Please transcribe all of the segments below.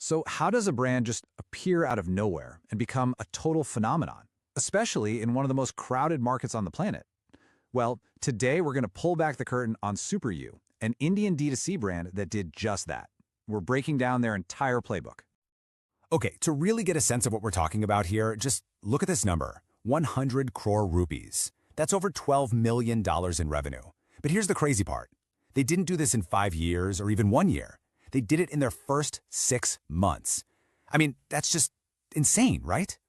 So how does a brand just appear out of nowhere and become a total phenomenon, especially in one of the most crowded markets on the planet? Well, today we're going to pull back the curtain on Super U, an Indian D2C brand that did just that. We're breaking down their entire playbook. Okay, to really get a sense of what we're talking about here, just look at this number, 100 crore rupees. That's over $12 million in revenue. But here's the crazy part. They didn't do this in 5 years or even 1 year. They did it in their first 6 months. I mean, that's just insane, right?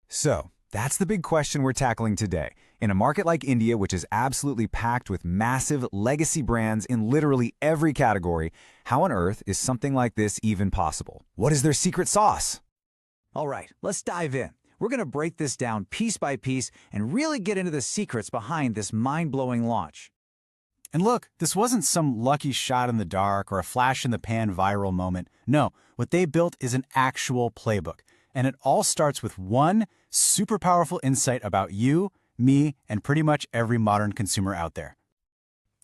So, that's the big question we're tackling today. In a market like India, which is absolutely packed with massive legacy brands in literally every category, how on earth is something like this even possible? What is their secret sauce? All right, let's dive in. We're going to break this down piece by piece and really get into the secrets behind this mind-blowing launch. And look, this wasn't some lucky shot in the dark or a flash-in-the-pan viral moment. No, what they built is an actual playbook. And it all starts with one super powerful insight about you, me, and pretty much every modern consumer out there.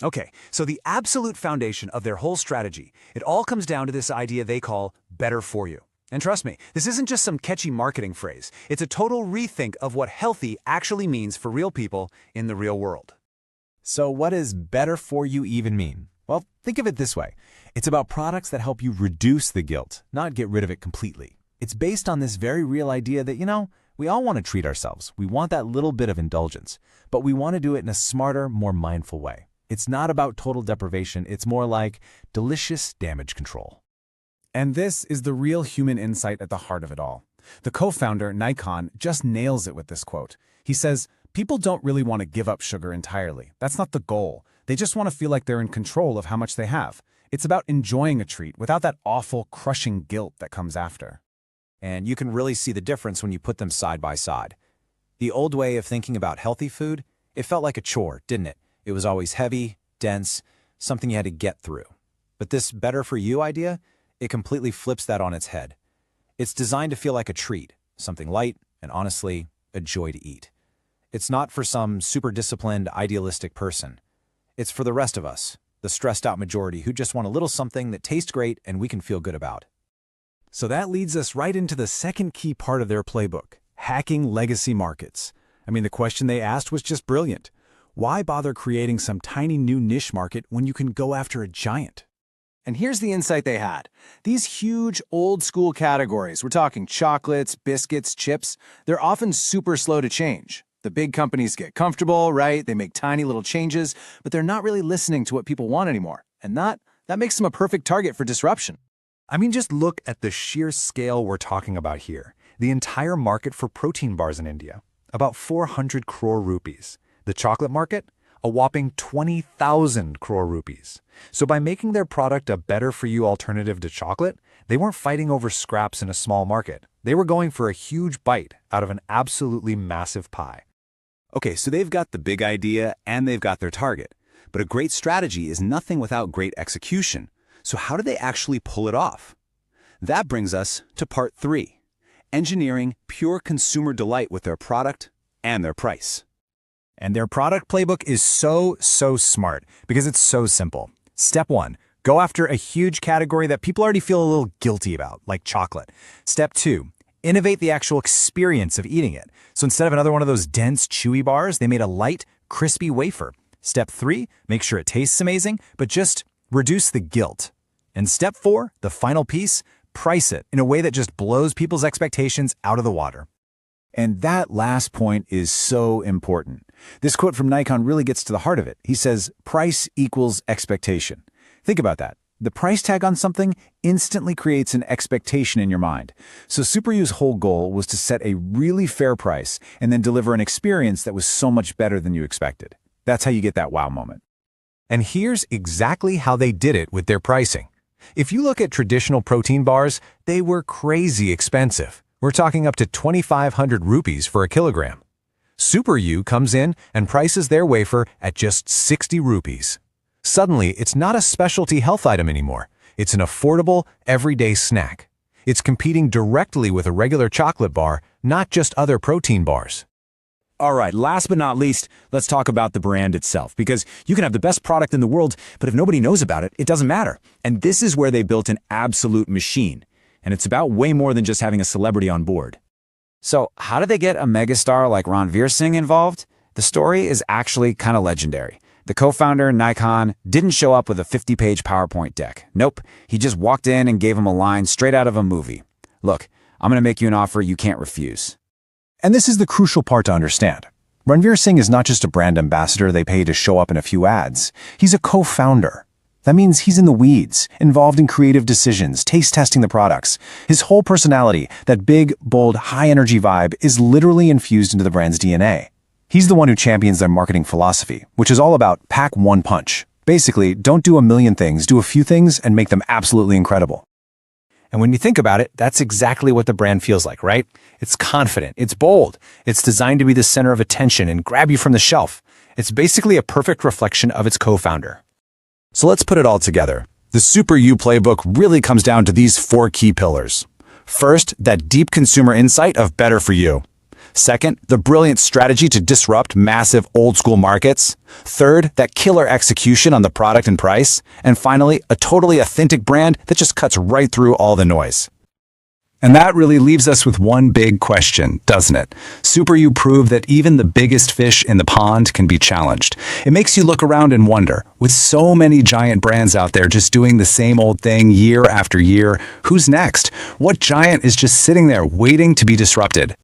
Okay, so the absolute foundation of their whole strategy, it all comes down to this idea they call better for you. And trust me, this isn't just some catchy marketing phrase. It's a total rethink of what healthy actually means for real people in the real world. So what does better for you even mean? Well, think of it this way. It's about products that help you reduce the guilt, not get rid of it completely. It's based on this very real idea that, we all want to treat ourselves. We want that little bit of indulgence, but we want to do it in a smarter, more mindful way. It's not about total deprivation. It's more like delicious damage control. And this is the real human insight at the heart of it all. The co-founder, Nikon, just nails it with this quote. He says, "People don't really want to give up sugar entirely. That's not the goal. They just want to feel like they're in control of how much they have. It's about enjoying a treat without that awful, crushing guilt that comes after." And you can really see the difference when you put them side by side. The old way of thinking about healthy food, it felt like a chore, didn't it? It was always heavy, dense, something you had to get through. But this better for you idea, it completely flips that on its head. It's designed to feel like a treat, something light and honestly, a joy to eat. It's not for some super disciplined, idealistic person. It's for the rest of us, the stressed out majority who just want a little something that tastes great and we can feel good about. So that leads us right into the second key part of their playbook, hacking legacy markets. I mean, the question they asked was just brilliant. Why bother creating some tiny new niche market when you can go after a giant? And here's the insight they had. These huge, old-school categories, we're talking chocolates, biscuits, chips, they're often super slow to change. The big companies get comfortable, right? They make tiny little changes, but they're not really listening to what people want anymore. And that makes them a perfect target for disruption. I mean, just look at the sheer scale we're talking about here. The entire market for protein bars in India, about 400 crore rupees. The chocolate market, a whopping 20,000 crore rupees. So by making their product a better-for-you alternative to chocolate, they weren't fighting over scraps in a small market. They were going for a huge bite out of an absolutely massive pie. Okay, so they've got the big idea and they've got their target. But a great strategy is nothing without great execution. So how do they actually pull it off? That brings us to part 3, engineering pure consumer delight with their product and their price. And their product playbook is so smart because it's so simple. Step 1, go after a huge category that people already feel a little guilty about, like chocolate. Step 2, innovate the actual experience of eating it. So instead of another one of those dense, chewy bars, they made a light, crispy wafer. Step 3, make sure it tastes amazing, but just reduce the guilt. And step 4, the final piece, price it in a way that just blows people's expectations out of the water. And that last point is so important. This quote from Nikon really gets to the heart of it. He says, price equals expectation. Think about that. The price tag on something instantly creates an expectation in your mind. So Super U's whole goal was to set a really fair price and then deliver an experience that was so much better than you expected. That's how you get that wow moment. And here's exactly how they did it with their pricing. If you look at traditional protein bars, they were crazy expensive. We're talking up to 2,500 rupees for a kilogram. Super U comes in and prices their wafer at just 60 rupees. Suddenly, it's not a specialty health item anymore. It's an affordable, everyday snack. It's competing directly with a regular chocolate bar, not just other protein bars. All right, last but not least, let's talk about the brand itself, because you can have the best product in the world, but if nobody knows about it, it doesn't matter. And this is where they built an absolute machine. And it's about way more than just having a celebrity on board. So how did they get a megastar like Ranveer Singh involved? The story is actually kind of legendary. The co-founder, Nikon, didn't show up with a 50-page PowerPoint deck. Nope, he just walked in and gave him a line straight out of a movie. Look, I'm going to make you an offer you can't refuse. And this is the crucial part to understand. Ranveer Singh is not just a brand ambassador they pay to show up in a few ads. He's a co-founder. That means he's in the weeds, involved in creative decisions, taste testing the products. His whole personality, that big, bold, high-energy vibe, is literally infused into the brand's DNA. He's the one who champions their marketing philosophy, which is all about pack one punch. Basically, don't do a million things, do a few things and make them absolutely incredible. And when you think about it, that's exactly what the brand feels like, right? It's confident, it's bold, it's designed to be the center of attention and grab you from the shelf. It's basically a perfect reflection of its co-founder. So let's put it all together. The Super You playbook really comes down to these 4 key pillars. First, that deep consumer insight of better for you. Second, the brilliant strategy to disrupt massive old-school markets. Third, that killer execution on the product and price. And finally, a totally authentic brand that just cuts right through all the noise. And that really leaves us with one big question, doesn't it? Super You proved that even the biggest fish in the pond can be challenged. It makes you look around and wonder, with so many giant brands out there just doing the same old thing year after year, who's next? What giant is just sitting there waiting to be disrupted?